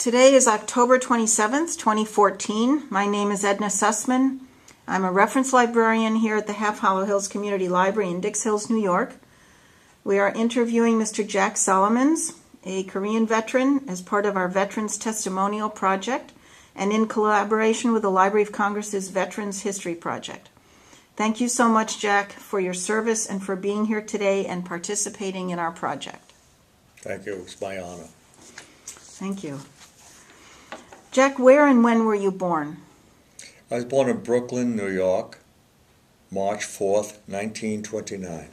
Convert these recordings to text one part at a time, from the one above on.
Today is October 27th, 2014. My name is Edna Sussman. I'm a reference librarian here at the Half Hollow Hills Community Library in Dix Hills, New York. We are interviewing Mr. Jack Solomons, a Korean veteran, as part of our Veterans Testimonial Project and in collaboration with the Library of Congress's Veterans History Project. Thank you so much, Jack, for your service and for being here today and participating in our project. Thank you. It's my honor. Thank you. Jack, where and when were you born? I was born in Brooklyn, New York, March 4th, 1929.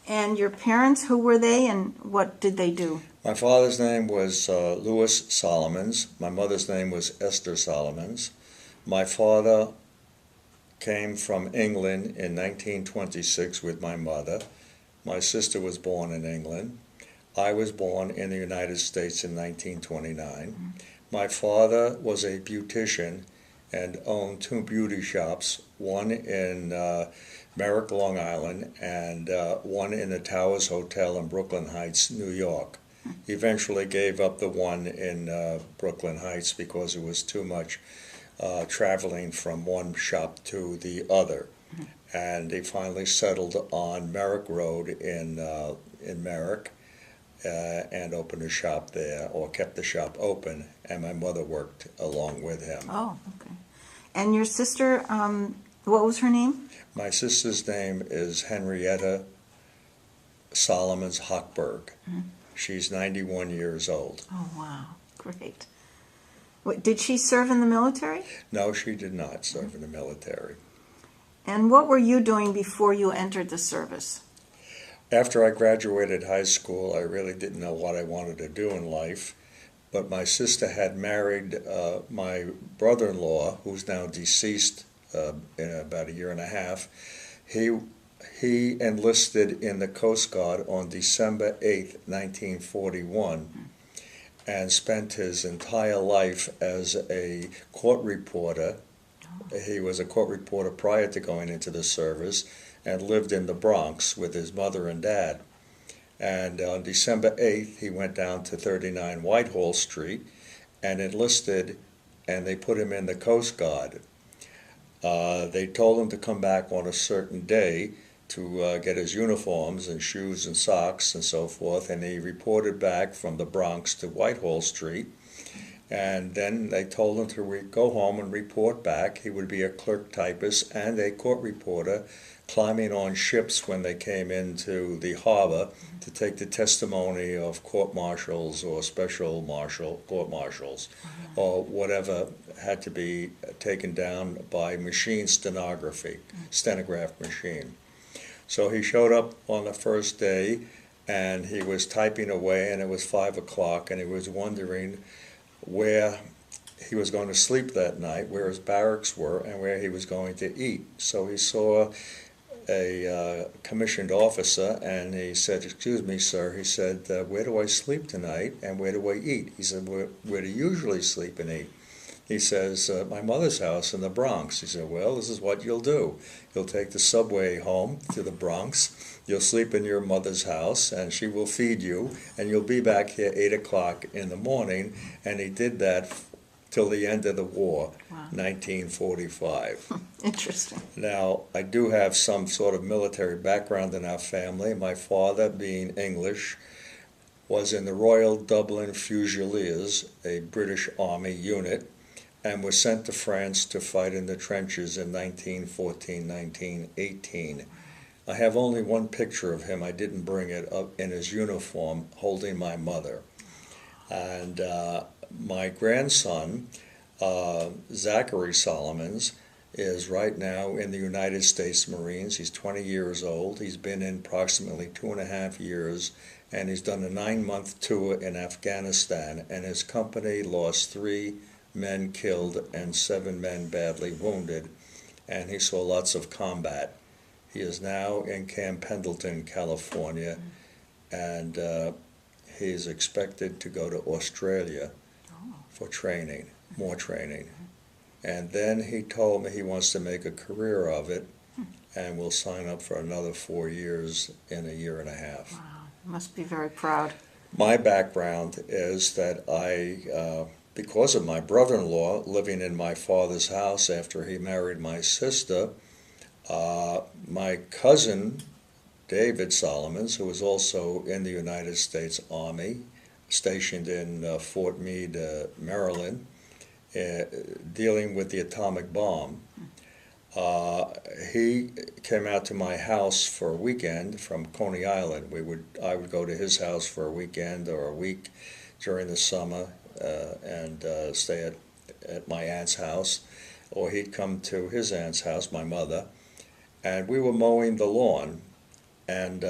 And your parents, who were they and what did they do? My father's name was Louis Solomons. My mother's name was Esther Solomons. My father came from England in 1926 with my mother. My sister was born in England. I was born in the United States in 1929. My father was a beautician and owned two beauty shops, one in Merrick, Long Island, and one in the Towers Hotel in Brooklyn Heights, New York. He eventually gave up the one in Brooklyn Heights because it was too much traveling from one shop to the other. And he finally settled on Merrick Road in Merrick and opened a shop there, or kept the shop open, and my mother worked along with him. Oh, okay. And your sister, what was her name? My sister's name is Henrietta Solomons Hochberg. She's 91 years old. Oh, wow. Great. Did she serve in the military? No, she did not serve in the military. And what were you doing before you entered the service? After I graduated high school, I really didn't know what I wanted to do in life, but my sister had married my brother-in-law, who's now deceased in about a year and a half. He enlisted in the Coast Guard on December 8th, 1941, and spent his entire life as a court reporter. He was a court reporter prior to going into the service, and lived in the Bronx with his mother and dad. And on December 8th, he went down to 39 Whitehall Street and enlisted, and they put him in the Coast Guard. They told him to come back on a certain day to get his uniforms and shoes and socks and so forth, and he reported back from the Bronx to Whitehall Street. And then they told him to go home and report back. He would be a clerk typist and a court reporter, climbing on ships when they came into the harbor to take the testimony of court marshals or special court marshals, or whatever had to be taken down by machine stenograph machine. So he showed up on the first day, and he was typing away, and it was 5 o'clock, and he was wondering where he was going to sleep that night, where his barracks were, and where he was going to eat. So he saw a commissioned officer, and he said, "Excuse me, sir," he said, "where do I sleep tonight, and where do I eat?" He said, "Where do you usually sleep and eat?" He says, "My mother's house in the Bronx." He said, "Well, this is what you'll do. You'll take the subway home to the Bronx, you'll sleep in your mother's house, and she will feed you, and you'll be back here 8 o'clock in the morning." And he did that till the end of the war, wow. 1945. Interesting. Now, I do have some sort of military background in our family. My father, being English, was in the Royal Dublin Fusiliers, a British Army unit, and was sent to France to fight in the trenches in 1914, 1918. I have only one picture of him. I didn't bring it up, in his uniform, holding my mother. And my grandson, Zachary Solomons, is right now in the United States Marines. He's 20 years old. He's been in approximately 2.5 years, and he's done a 9-month tour in Afghanistan, and his company lost 3 men killed and 7 men badly wounded, and he saw lots of combat. He is now in Camp Pendleton, California, and he's expected to go to Australia for training, more training. And then he told me he wants to make a career of it, and will sign up for another 4 years in a year and a half. Wow, must be very proud. My background is that because of my brother-in-law living in my father's house after he married my sister, my cousin David Solomons, who was also in the United States Army, stationed in Fort Meade, Maryland, dealing with the atomic bomb. He came out to my house for a weekend from Coney Island. I would go to his house for a weekend or a week during the summer and stay at my aunt's house, or he'd come to his aunt's house, my mother, and we were mowing the lawn, and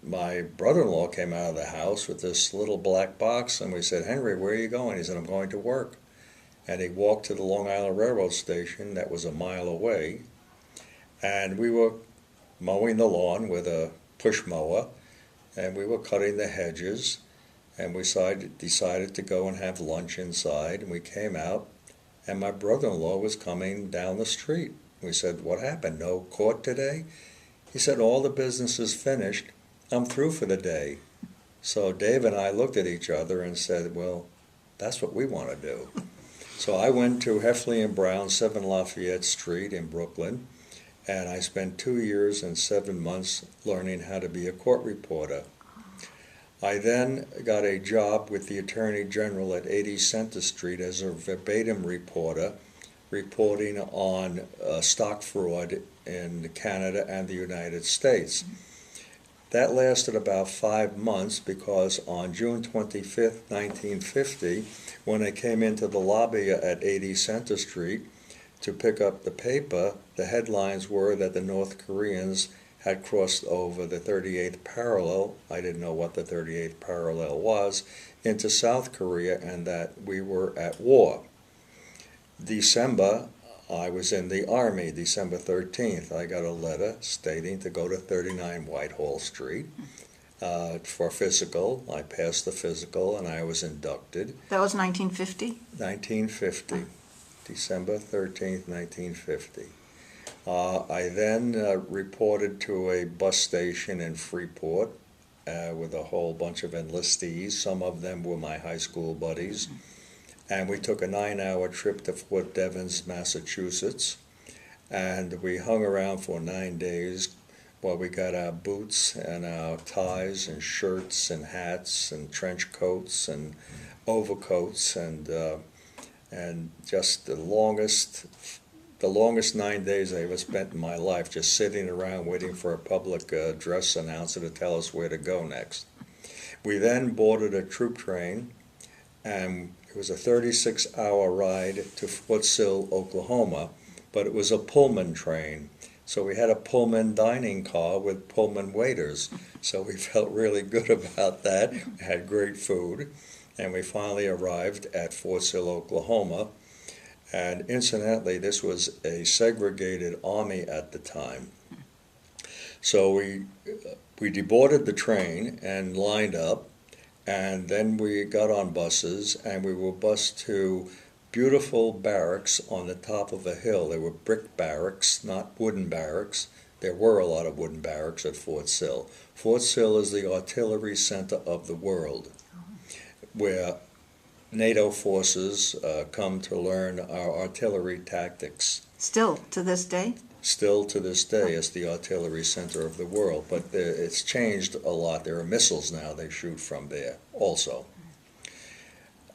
my brother-in-law came out of the house with this little black box, and we said, "Henry, where are you going?" He said, "I'm going to work." And he walked to the Long Island Railroad station that was a mile away, and we were mowing the lawn with a push mower, and we were cutting the hedges, and we decided to go and have lunch inside, and we came out, and my brother-in-law was coming down the street. We said, "What happened? No court today?" He said, "All the business is finished. I'm through for the day." So Dave and I looked at each other and said, "Well, that's what we want to do." So I went to Heffley and Brown, 7 Lafayette Street in Brooklyn, and I spent 2 years and 7 months learning how to be a court reporter. I then got a job with the Attorney General at 80 Center Street as a verbatim reporter, reporting on stock fraud in Canada and the United States. That lasted about 5 months because on June 25th, 1950, when I came into the lobby at 80 Center Street to pick up the paper, the headlines were that the North Koreans had crossed over the 38th parallel, I didn't know what the 38th parallel was, into South Korea, and that we were at war. December, I was in the Army. December 13th, I got a letter stating to go to 39 Whitehall Street for physical. I passed the physical and I was inducted. That was 1950? 1950, December 13th, 1950. I then reported to a bus station in Freeport with a whole bunch of enlistees. Some of them were my high school buddies. And we took a 9-hour trip to Fort Devens, Massachusetts, and we hung around for 9 days while we got our boots and our ties and shirts and hats and trench coats and overcoats and just the longest 9 days I ever spent in my life, just sitting around waiting for a public address announcer to tell us where to go next. We then boarded a troop train, and it was a 36-hour ride to Fort Sill, Oklahoma, but it was a Pullman train. So we had a Pullman dining car with Pullman waiters. So we felt really good about that. We had great food. And we finally arrived at Fort Sill, Oklahoma. And incidentally, this was a segregated army at the time. So we deboarded the train and lined up. And then we got on buses, and we were bused to beautiful barracks on the top of a hill. They were brick barracks, not wooden barracks. There were a lot of wooden barracks at Fort Sill. Fort Sill is the artillery center of the world, where NATO forces come to learn our artillery tactics. Still, to this day? Still to this day, it's the artillery center of the world, but it's changed a lot. There are missiles now they shoot from there also.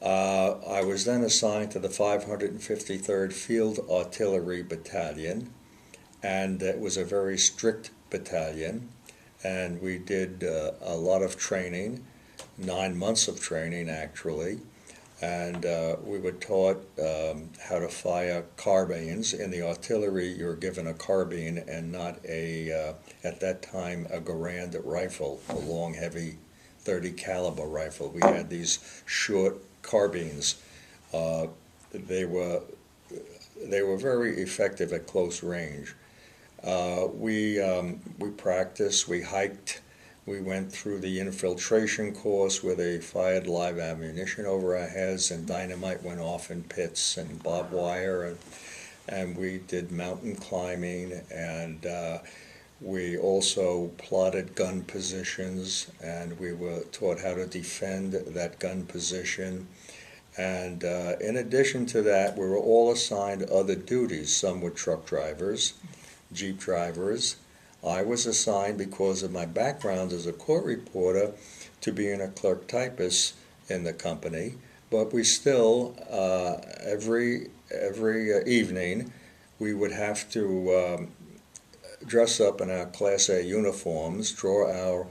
I was then assigned to the 553rd Field Artillery Battalion, and it was a very strict battalion, and we did a lot of training, 9 months of training actually, and we were taught how to fire carbines. In the artillery, you're given a carbine and not at that time, a Garand rifle, a long, heavy 30 caliber rifle. We had these short carbines. They were very effective at close range. We practiced, we hiked. We went through the infiltration course where they fired live ammunition over our heads and dynamite went off in pits and barbed wire, and we did mountain climbing, and We also plotted gun positions, and we were taught how to defend that gun position. And in addition to that, we were all assigned other duties. Some were truck drivers, Jeep drivers. I was assigned, because of my background as a court reporter, to being a clerk typist in the company. But we still, every evening, we would have to dress up in our Class A uniforms, draw our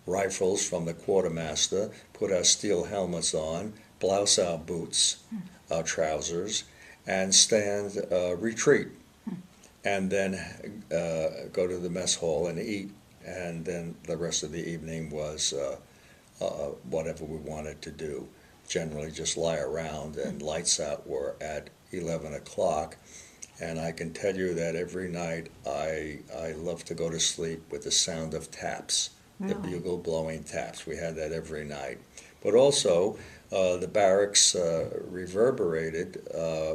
rifles from the quartermaster, put our steel helmets on, blouse our boots, our trousers, and stand retreat. And then go to the mess hall and eat. And then the rest of the evening was whatever we wanted to do. Generally just lie around, and lights out were at 11 o'clock. And I can tell you that every night I love to go to sleep with the sound of taps, the bugle blowing taps. We had that every night. But also, the barracks reverberated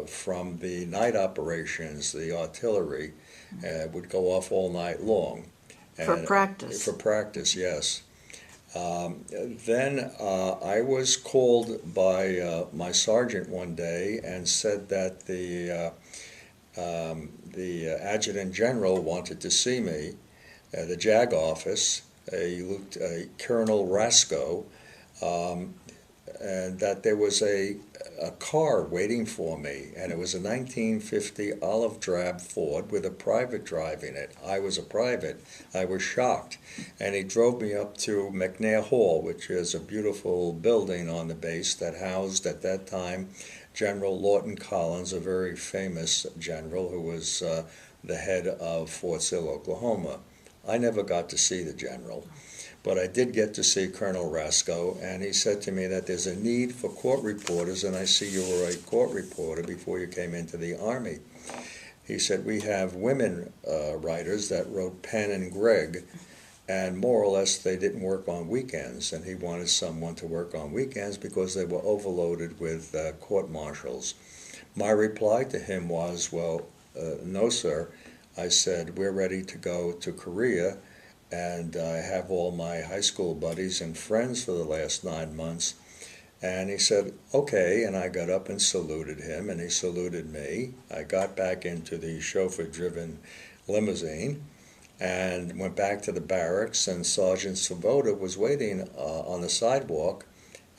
from the night operations. The artillery would go off all night long. For practice. For practice, yes. Then I was called by my sergeant one day and said that the adjutant general wanted to see me at the JAG office, Colonel Rasco, and that there was a car waiting for me, and it was a 1950 olive drab Ford with a private driving it. I was a private. I was shocked. And he drove me up to McNair Hall, which is a beautiful building on the base that housed, at that time, General Lawton Collins, a very famous general who was the head of Fort Sill, Oklahoma. I never got to see the general, but I did get to see Colonel Rasco, and he said to me that there's a need for court reporters, and I see you were a court reporter before you came into the Army. He said, we have women writers that wrote Penn and Gregg, and more or less they didn't work on weekends, and he wanted someone to work on weekends because they were overloaded with court martials. My reply to him was, well, no, sir. I said, we're ready to go to Korea, and I have all my high school buddies and friends for the last 9 months. And he said, okay, and I got up and saluted him, and he saluted me. I got back into the chauffeur-driven limousine and went back to the barracks, and Sergeant Svoboda was waiting on the sidewalk,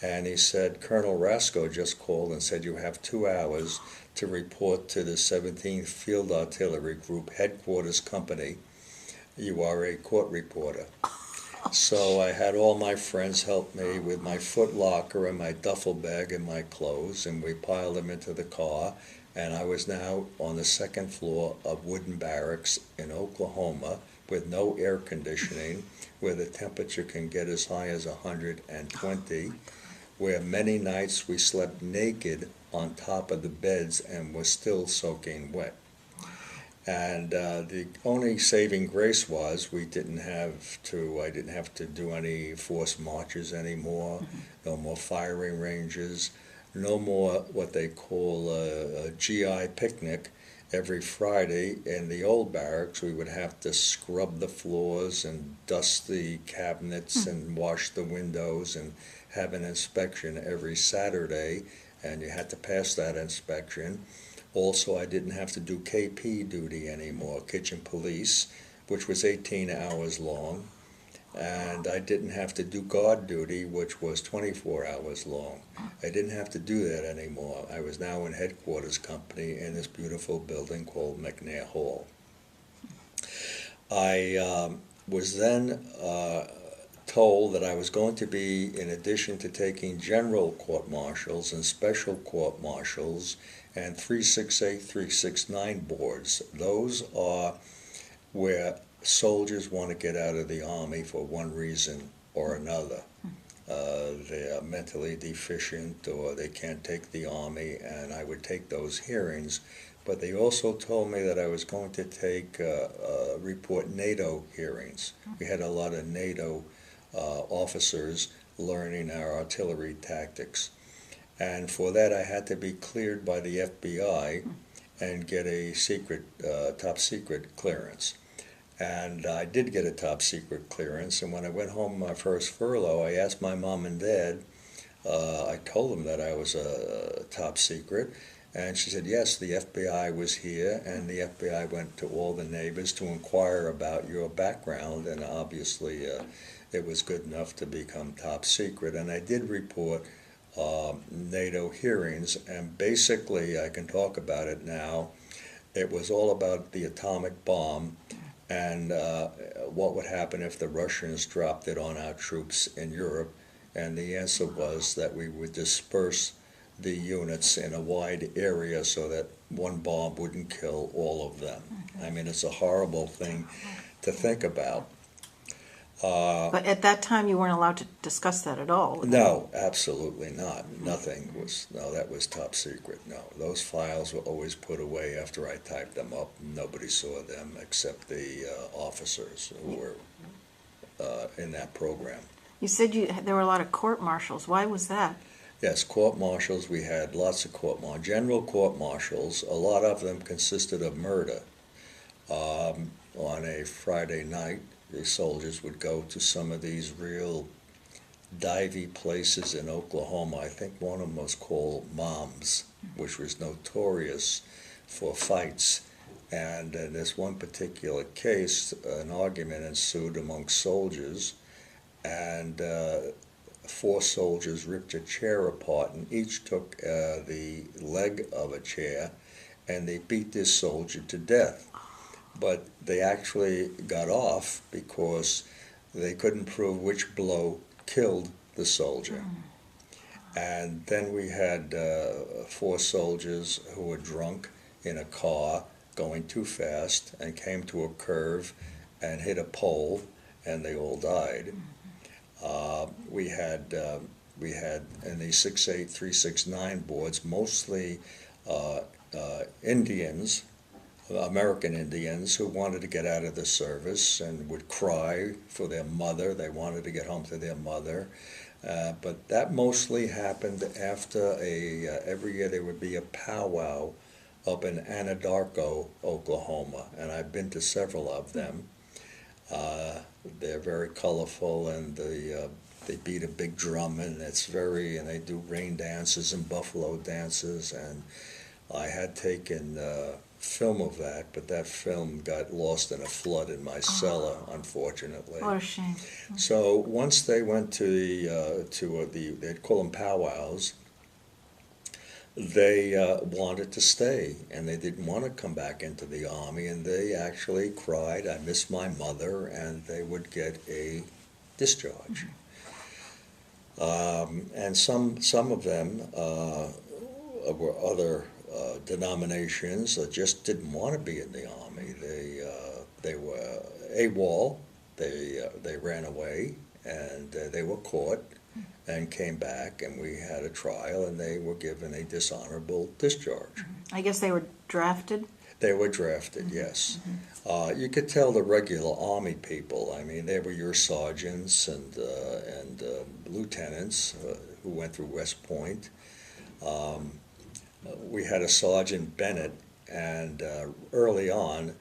and he said, Colonel Rasco just called and said you have 2 hours to report to the 17th Field Artillery Group Headquarters Company. You are a court reporter. So I had all my friends help me with my foot locker and my duffel bag and my clothes, and we piled them into the car, and I was now on the 2nd floor of wooden barracks in Oklahoma with no air conditioning, where the temperature can get as high as 120, where many nights we slept naked on top of the beds and were still soaking wet. And the only saving grace was I didn't have to do any forced marches anymore, no more firing ranges, no more what they call a GI picnic. Every Friday in the old barracks, we would have to scrub the floors and dust the cabinets and wash the windows and have an inspection every Saturday, and you had to pass that inspection. Also, I didn't have to do KP duty anymore, kitchen police, which was 18 hours long, and I didn't have to do guard duty, which was 24 hours long. I didn't have to do that anymore. I was now in headquarters company in this beautiful building called McNair Hall. I was then told that I was going to be, in addition to taking general court-martials and special court-martials and 368, 369 boards. Those are where soldiers want to get out of the Army for one reason or another. They are mentally deficient or they can't take the Army, and I would take those hearings. But they also told me that I was going to report NATO hearings. We had a lot of NATO officers learning our artillery tactics. And for that, I had to be cleared by the FBI and get a secret, top secret clearance. And I did get a top secret clearance, and when I went home my first furlough, I asked my mom and dad, I told them that I was a top secret, and she said, yes, the FBI was here, and the FBI went to all the neighbors to inquire about your background, and obviously it was good enough to become top secret. And I did report NATO hearings, and basically, I can talk about it now, it was all about the atomic bomb and what would happen if the Russians dropped it on our troops in Europe. And the answer was that we would disperse the units in a wide area so that one bomb wouldn't kill all of them. I mean, it's a horrible thing to think about. But at that time, you weren't allowed to discuss that at all. No, absolutely not. Nothing was, no, that was top secret. No, those files were always put away after I typed them up. Nobody saw them except the officers who were in that program. You said there were a lot of court-martials. Why was that? Yes, court-martials. We had lots of court-martials. General court-martials, a lot of them consisted of murder. On a Friday night, the soldiers would go to some of these real divey places in Oklahoma. I think one of them was called Mom's, which was notorious for fights. And in this one particular case, an argument ensued among soldiers, and 4 soldiers ripped a chair apart, and each took the leg of a chair, and they beat this soldier to death. But they actually got off because they couldn't prove which blow killed the soldier. And then we had 4 soldiers who were drunk in a car going too fast and came to a curve and hit a pole, and they all died. We had in the 6.8, 369 boards, mostly Indians, American Indians, who wanted to get out of the service and would cry for their mother. They wanted to get home to their mother. But that mostly happened after every year there would be a powwow up in Anadarko, Oklahoma, and I've been to several of them. They're very colorful, and they beat a big drum, and and they do rain dances and buffalo dances, and I had taken film of that, but that film got lost in a flood in my cellar, unfortunately. What a shame. So once they went to they'd call them powwows, they wanted to stay, and they didn't want to come back into the Army, and they actually cried, "I miss my mother," and they would get a discharge. And some of them were other denominations that just didn't want to be in the Army. They were AWOL. They ran away, and they were caught and came back, and we had a trial, and they were given a dishonorable discharge. I guess they were drafted? They were drafted, yes. You could tell the regular Army people. I mean, they were your sergeants and lieutenants who went through West Point. We had a Sergeant Bennett, and early on,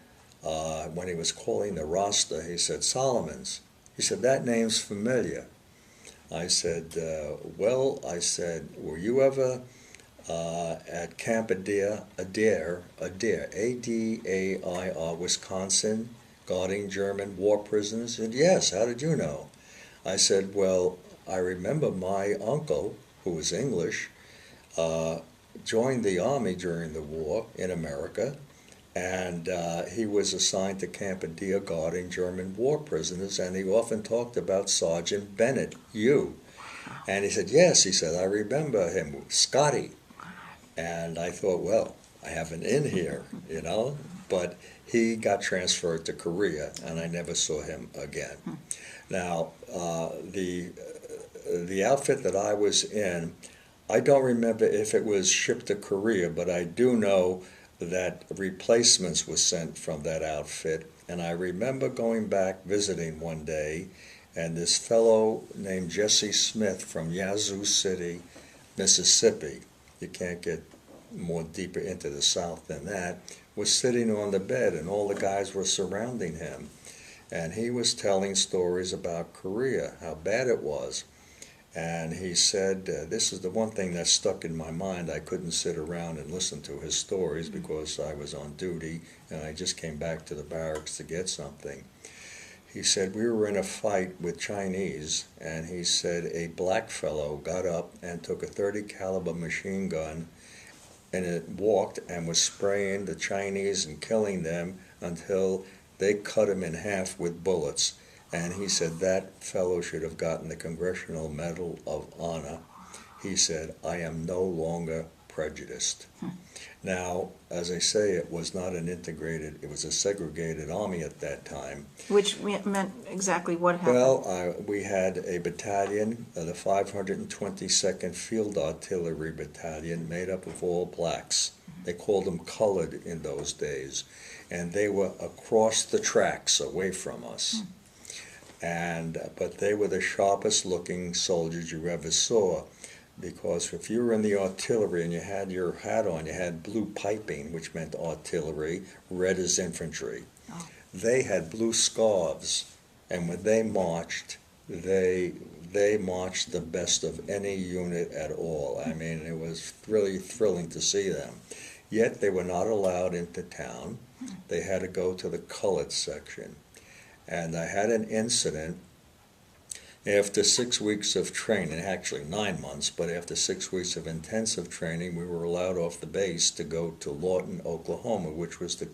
when he was calling the roster, he said, "Solomons." He said, "That name's familiar." I said, "Were you ever at Camp Adair, A-D-A-I-R, Wisconsin, guarding German war prisoners?" He said, "Yes, how did you know?" I said, "Well, I remember my uncle, who was English, joined the Army during the war in America, and he was assigned to Camp Adair guarding German war prisoners, and he often talked about Sergeant Bennett, you." And he said, "Yes," he said, "I remember him, Scotty." And I thought, well, I have an in here, you know, but he got transferred to Korea, and I never saw him again. Now, the outfit that I was in, I don't remember if it was shipped to Korea, but I do know that replacements were sent from that outfit. And I remember going back visiting one day, and this fellow named Jesse Smith from Yazoo City, Mississippi, you can't get more deeper into the South than that, was sitting on the bed, and all the guys were surrounding him. and he was telling stories about Korea, how bad it was. And he said, this is the one thing that stuck in my mind. I couldn't sit around and listen to his stories because I was on duty and I just came back to the barracks to get something. He said, we were in a fight with Chinese, and he said a black fellow got up and took a .30 caliber machine gun and it walked and was spraying the Chinese and killing them until they cut him in half with bullets. And he said that fellow should have gotten the Congressional Medal of Honor. He said, I am no longer prejudiced. Now, as I say, it was not an integrated, it was a segregated army at that time. Which meant exactly what happened? Well, we had a battalion, the 522nd Field Artillery Battalion, made up of all blacks. They called them colored in those days. And they were across the tracks away from us. But they were the sharpest looking soldiers you ever saw, because if you were in the artillery and you had your hat on, you had blue piping, which meant artillery, red is infantry. Oh. They had blue scarves, and when they marched, they marched the best of any unit at all. I mean, it was really thrilling to see them. Yet they were not allowed into town. They had to go to the colored section. And I had an incident after 6 weeks of training, actually 9 months, but after 6 weeks of intensive training, we were allowed off the base to go to Lawton, Oklahoma, which was the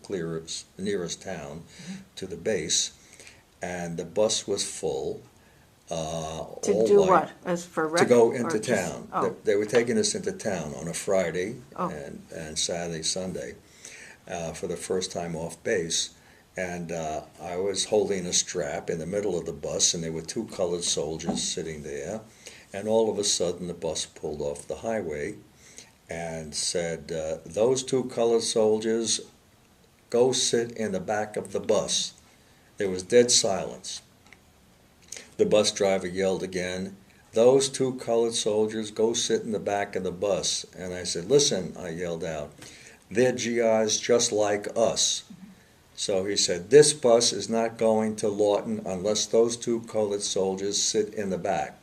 nearest town to the base. And the bus was full. To do what? As for to go into just, town. oh. They were taking us into town on a Friday Oh. and Saturday, Sunday for the first time off base. And I was holding a strap in the middle of the bus, and there were two colored soldiers sitting there. And all of a sudden, the bus pulled off the highway and said, those two colored soldiers, go sit in the back of the bus. There was dead silence. The bus driver yelled again, those two colored soldiers, go sit in the back of the bus. And I said, listen, I yelled out, they're GIs just like us. So he said, this bus is not going to Lawton unless those two colored soldiers sit in the back.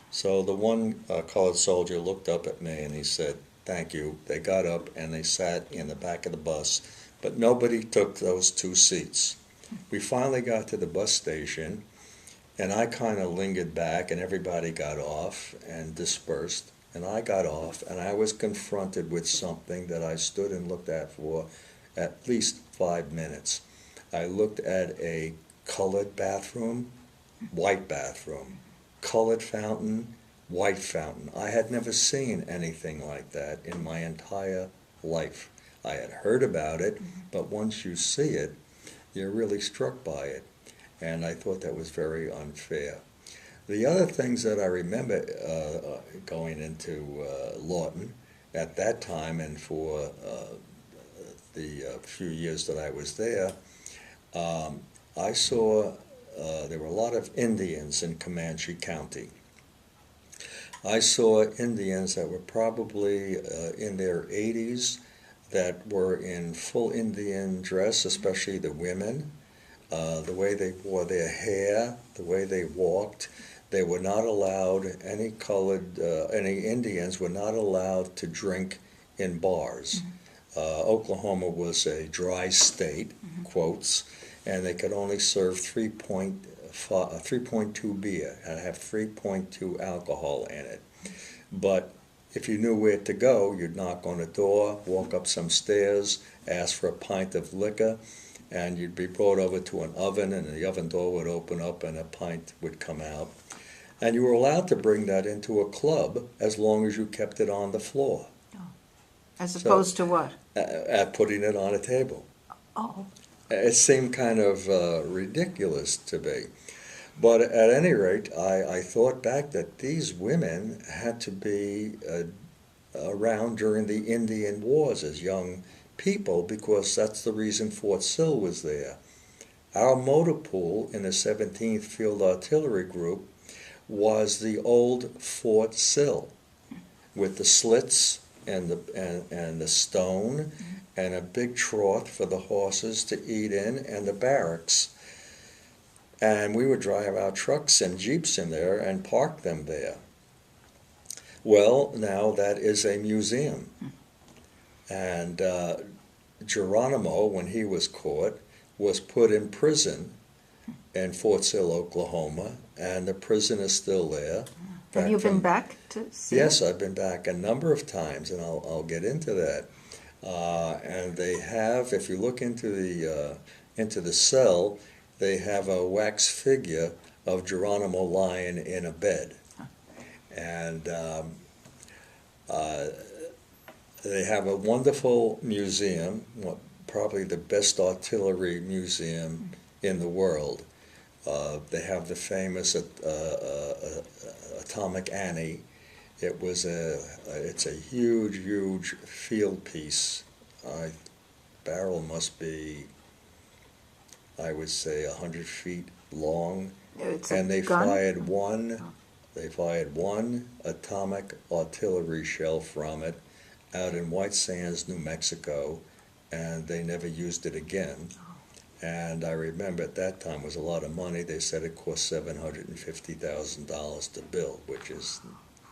So the one colored soldier looked up at me and he said, thank you. They got up and they sat in the back of the bus, but nobody took those two seats. We finally got to the bus station, and I kind of lingered back, and everybody got off and dispersed. And I got off, and I was confronted with something that I stood and looked at for at least 5 minutes. I looked at a colored bathroom, white bathroom, colored fountain, white fountain. I had never seen anything like that in my entire life. I had heard about it, but once you see it, you're really struck by it. And I thought that was very unfair. The other things that I remember going into Lawton at that time and for the few years that I was there, I saw there were a lot of Indians in Comanche County. I saw Indians that were probably in their 80s that were in full Indian dress, especially the women, the way they wore their hair, the way they walked. They were not allowed, any Indians were not allowed to drink in bars. Oklahoma was a dry state, quotes, and they could only serve 3.2 beer and have 3.2 alcohol in it. But if you knew where to go, you'd knock on a door, walk up some stairs, ask for a pint of liquor, and you'd be brought over to an oven, and the oven door would open up and a pint would come out. And you were allowed to bring that into a club as long as you kept it on the floor. As opposed to what? At putting it on a table. Oh. It seemed kind of ridiculous to me. But at any rate, I thought back that these women had to be around during the Indian Wars as young people, because that's the reason Fort Sill was there. Our motor pool in the 17th Field Artillery Group was the old Fort Sill with the slits and the stone and a big trough for the horses to eat in, and the barracks. And we would drive our trucks and Jeeps in there and park them there. Well, now that is a museum. And Geronimo, when he was caught, was put in prison in Fort Sill, Oklahoma, and the prison is still there. Have you been back to see Yes, it? I've been back a number of times, and I'll get into that. And they have, if you look into the cell, they have a wax figure of Geronimo lying in a bed, and they have a wonderful museum, probably the best artillery museum in the world. They have the famous Atomic Annie. It's a huge field piece. Barrel must be, I would say, 100 feet long, It's and a they gun? fired one atomic artillery shell from it out in White Sands, New Mexico, and they never used it again. And I remember at that time it was a lot of money. They said it cost $750,000 to build, which is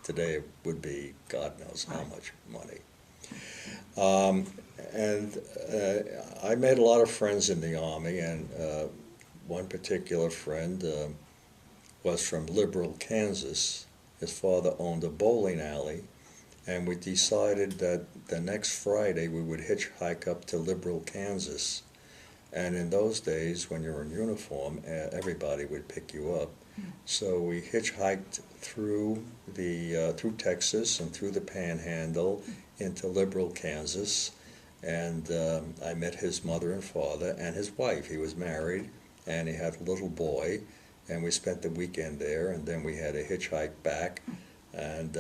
today would be God knows how much money. I made a lot of friends in the Army, and one particular friend was from Liberal, Kansas. His father owned a bowling alley, and we decided that the next Friday we would hitchhike up to Liberal, Kansas. And in those days, when you were in uniform, everybody would pick you up. So we hitchhiked through Texas and through the Panhandle into Liberal, Kansas, and I met his mother and father and his wife. He was married, and he had a little boy, and we spent the weekend there, and then we had a hitchhike back, and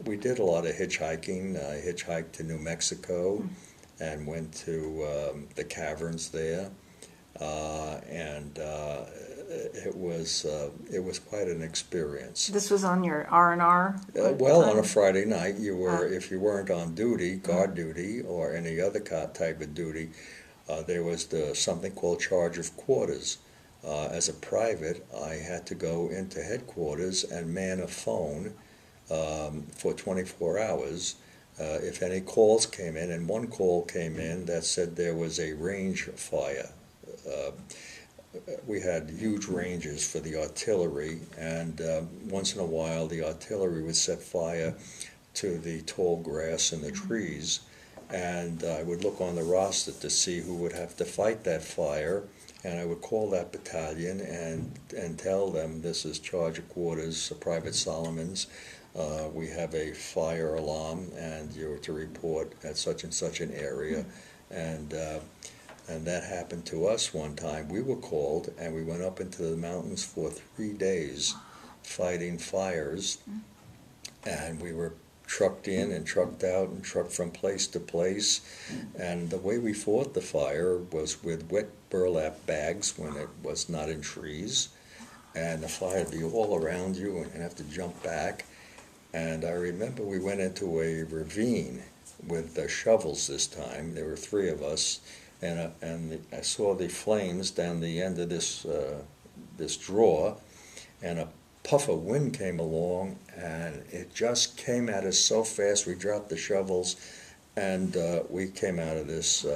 we did a lot of hitchhiking. I hitchhiked to New Mexico and went to the caverns there, and it was quite an experience. This was on your R&R? Well, on a Friday night, if you weren't on duty, guard duty, or any other type of duty, there was something called charge of quarters. As a private, I had to go into headquarters and man a phone for 24 hours. If any calls came in, and one call came in that said there was a range fire. We had huge ranges for the artillery, and once in a while the artillery would set fire to the tall grass and the trees, and I would look on the roster to see who would have to fight that fire, and I would call that battalion and tell them, this is charge of quarters, Private Solomons. We have a fire alarm, and you're to report at such and such an area, and that happened to us one time. We were called, and we went up into the mountains for 3 days fighting fires, and we were trucked in and trucked out and trucked from place to place, and the way we fought the fire was with wet burlap bags when it was not in trees, and the fire would be all around you and have to jump back. And I remember we went into a ravine with shovels this time. There were 3 of us, and I saw the flames down the end of this draw, and a puff of wind came along, and it just came at us so fast. We dropped the shovels, and we came out of this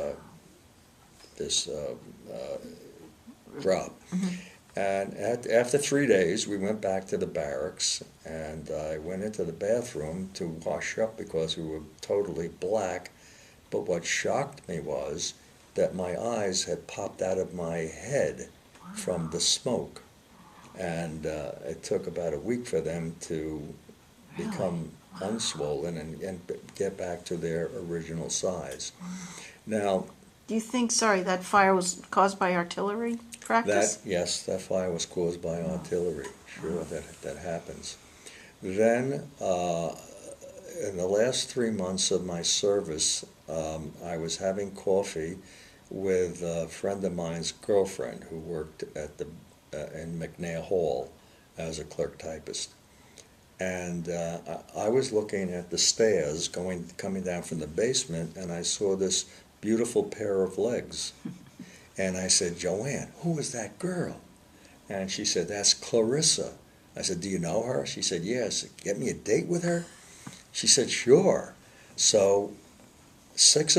drop. And after 3 days, we went back to the barracks, and I went into the bathroom to wash up because we were totally black. But what shocked me was that my eyes had popped out of my head from the smoke. And it took about a week for them to become unswollen and get back to their original size. Now, Do you think, that fire was caused by artillery practice? Yes, that fire was caused by artillery. Sure, that happens. Then, in the last 3 months of my service, I was having coffee with a friend of mine's girlfriend who worked at in McNair Hall as a clerk typist. And I was looking at the stairs coming down from the basement, and I saw this beautiful pair of legs. And I said, "Joanne, who is that girl?" And she said, "That's Clarissa." I said, "Do you know her?" She said, "Yes." "Get me a date with her?" She said, "Sure." So 5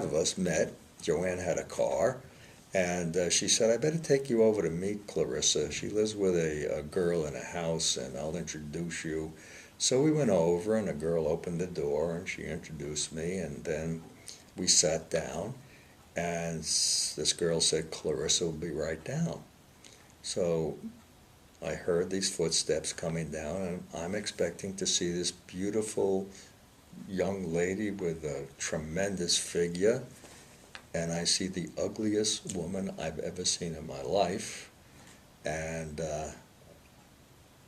of us met. Joanne had a car. And she said, "I better take you over to meet Clarissa. She lives with a girl in a house, and I'll introduce you." So we went over, and the girl opened the door, and she introduced me, and then we sat down, and this girl said, "Clarissa will be right down." So I heard these footsteps coming down, and I'm expecting to see this beautiful young lady with a tremendous figure, and I see the ugliest woman I've ever seen in my life. And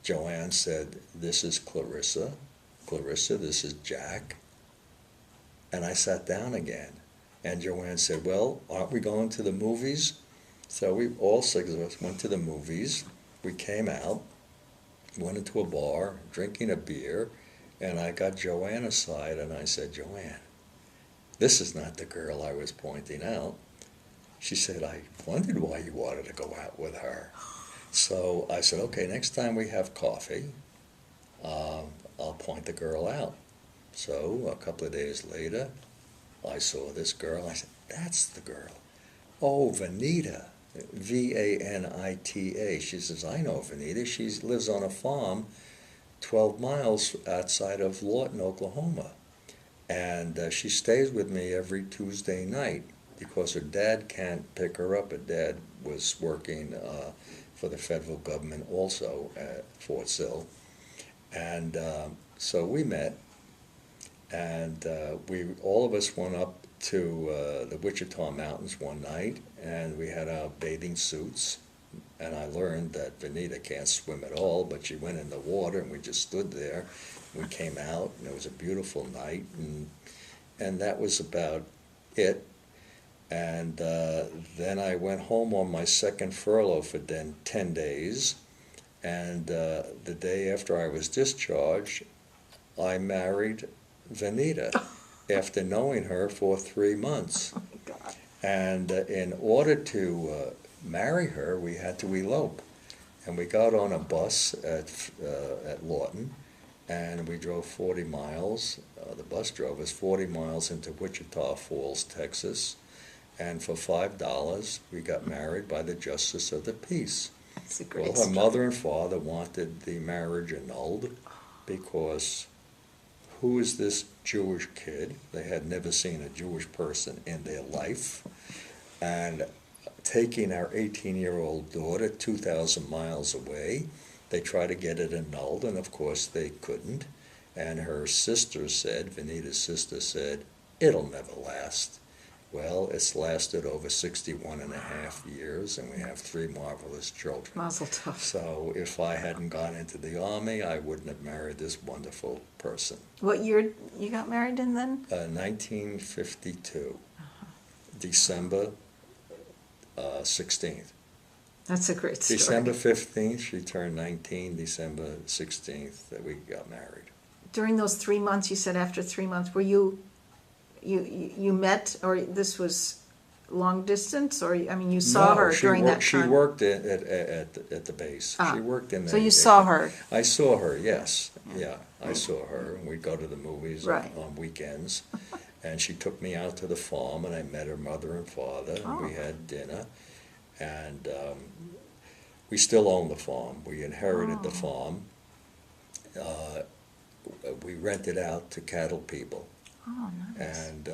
Joanne said, "This is Clarissa. Clarissa, this is Jack." And I sat down again. And Joanne said, "Well, aren't we going to the movies?" So we, all 6 of us, went to the movies. We came out, went into a bar, drinking a beer, and I got Joanne aside, and I said, "Joanne, this is not the girl I was pointing out." She said, "I wondered why you wanted to go out with her." So I said, "Okay, next time we have coffee, I'll point the girl out." So a couple of days later, I saw this girl. I said, "That's the girl. Oh, Vanita, Vanita." She says, "I know Vanita. She lives on a farm 12 miles outside of Lawton, Oklahoma. And she stays with me every Tuesday night because her dad can't pick her up. Her dad was working for the federal government also at Fort Sill." And so we met, and all of us went up to the Wichita Mountains one night, and we had our bathing suits. And I learned that Vanita can't swim at all, but she went in the water, and we just stood there. We came out, and it was a beautiful night, and that was about it. And then I went home on my second furlough for 10 days, and the day after I was discharged, I married Vanita after knowing her for 3 months. Oh my God. And in order to marry her, we had to elope. And we got on a bus at Lawton, and we drove 40 miles. The bus drove us 40 miles into Wichita Falls, Texas. And for $5, we got married by the Justice of the Peace. It's a great Well, her story. mother and father wanted the marriage annulled because who is this Jewish kid? They had never seen a Jewish person in their life. And taking our 18-year-old daughter 2,000 miles away, they tried to get it annulled, and of course they couldn't. And her sister said, Vanita's sister said, "It'll never last." Well, it's lasted over 61 and a half years, and we have 3 marvelous children. Mazel tov. So if I hadn't gone into the Army, I wouldn't have married this wonderful person. What year you got married in then? 1952, December 16th. That's a great story. December 15th, she turned 19. December 16th, that we got married. During those 3 months, you said after 3 months, were you met, or this was long distance, or I mean you saw her during that time? She worked at the base. Ah, She worked in. So you saw her. I saw her. Yes, yeah, I saw her, and we'd go to the movies Right. on weekends. And she took me out to the farm, and I met her mother and father, and we Oh. had dinner. And we still own the farm. We inherited the farm. We rented out to cattle people. Oh, nice. And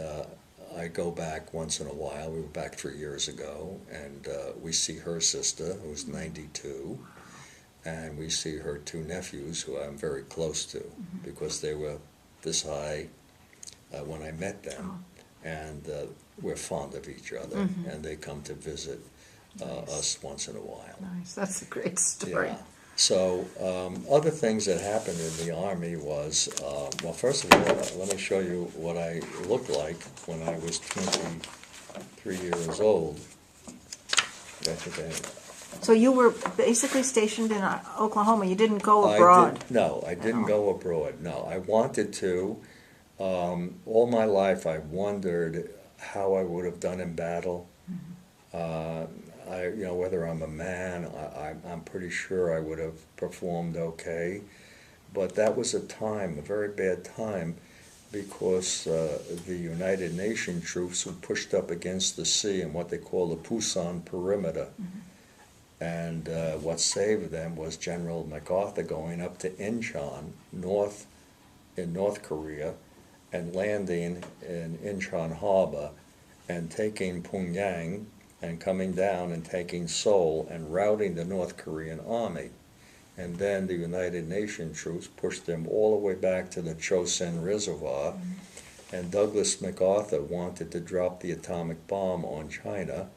I go back once in a while. We were back 3 years ago, and we see her sister, who's 92, and we see her 2 nephews, who I'm very close to, because they were this high when I met them, and we're fond of each other, and they come to visit us once in a while. Nice. That's a great story. Yeah. So other things that happened in the Army was, well, first of all, let me show you what I looked like when I was 23 years old. So you were basically stationed in Oklahoma. You didn't go abroad. I didn't go abroad. No, I wanted to. All my life I wondered how I would have done in battle. whether I'm a man, I'm pretty sure I would have performed okay. But that was a time, a very bad time, because the United Nations troops were pushed up against the sea in what they call the Pusan perimeter. And what saved them was General MacArthur going up to Incheon, in North Korea, and landing in Incheon Harbor, and taking Pyongyang, and coming down and taking Seoul, and routing the North Korean army. And then the United Nations troops pushed them all the way back to the Chosin Reservoir, and Douglas MacArthur wanted to drop the atomic bomb on China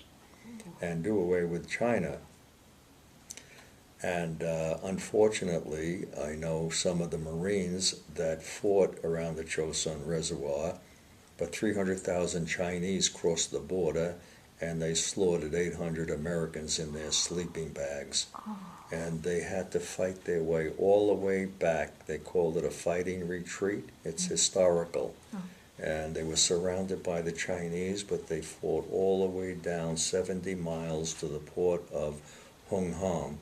and do away with China. And unfortunately, I know some of the Marines that fought around the Chosun Reservoir, but 300,000 Chinese crossed the border, and they slaughtered 800 Americans in their sleeping bags. And they had to fight their way all the way back. They called it a fighting retreat. It's historical. And they were surrounded by the Chinese, but they fought all the way down 70 miles to the port of Hung Hom.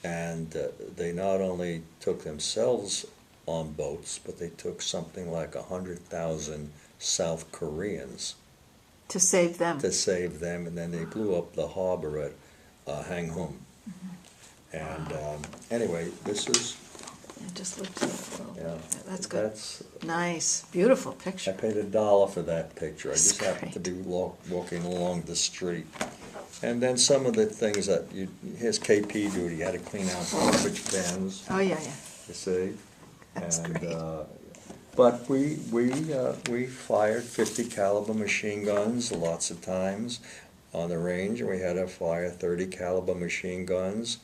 And they not only took themselves on boats, but they took something like 100,000 South Koreans To save them. to save them, and then they blew up the harbor at Hangum. And anyway, this is, I just looked at it. Well, yeah, that's good. that's, Nice. Beautiful I picture. paid $1 for that picture. I just That's happened to be great. walking along the street. And then some of the things that here's KP duty, you had to clean out garbage bins, Oh, yeah, yeah. you see? That's And, great. but we fired 50 caliber machine guns lots of times on the range, and we had to fire 30 caliber machine guns.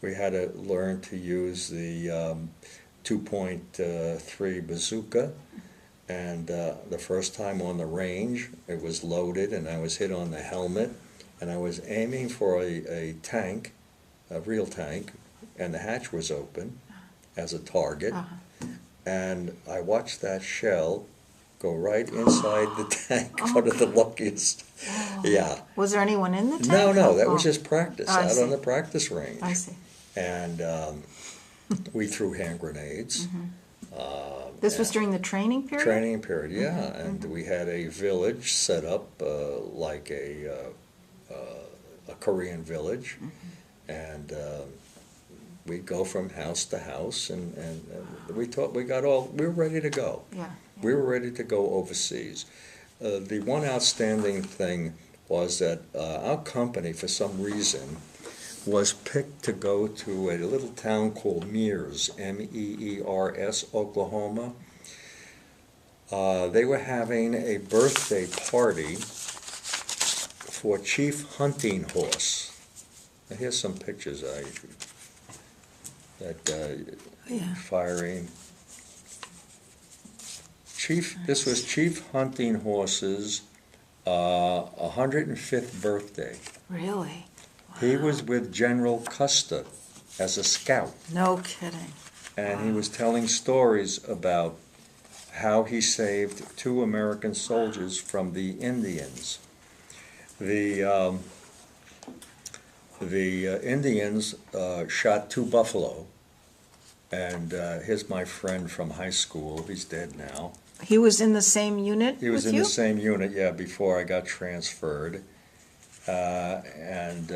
We had to learn to use the 2.3 bazooka, and the first time on the range, it was loaded, and I was hit on the helmet, and I was aiming for a tank, a real tank, and the hatch was open as a target. And I watched that shell go right inside the tank. One of the luckiest. Yeah. Was there anyone in the tank? No, that Oh, was just practice I out see. on the practice range. I see. And we threw hand grenades. This was during the training period? Training period, yeah. And we had a village set up like a Korean village. And we'd go from house to house, and we were ready to go. Yeah. We were ready to go overseas. The one outstanding thing was that our company, for some reason, was picked to go to a little town called Mears, Meers, Oklahoma. They were having a birthday party for Chief Hunting Horse. Now, here's some pictures Yeah. firing. This was Chief Hunting Horse's 105th birthday. Really? He was with General Custer as a scout, No kidding. and he was telling stories about how he saved 2 American soldiers from the Indians. The Indians shot 2 buffalo, and here's my friend from high school. He's dead now. He was in the same unit He was with in you? the same unit, yeah, before I got transferred. And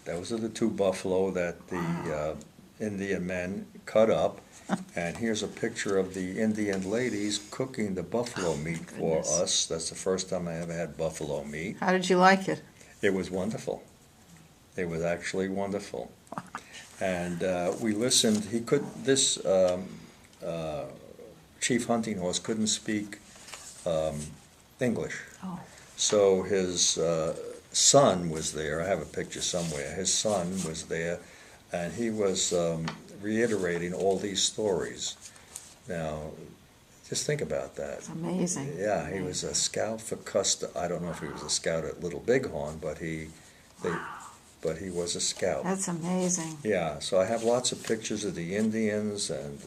those are the 2 buffalo that the Indian men cut up. And here's a picture of the Indian ladies cooking the buffalo meat for goodness. us. That's the first time I ever had buffalo meat. How did you like it? It was wonderful. It was actually wonderful. And we listened. This Chief Hunting Horse couldn't speak English. Oh. So his son was there. I have a picture somewhere. His son was there, and he was reiterating all these stories. Now, just think about that. It's amazing. Yeah, he was a scout for Custer. I don't know if he was a scout at Little Bighorn, but he was a scout. That's amazing. Yeah, so I have lots of pictures of the Indians and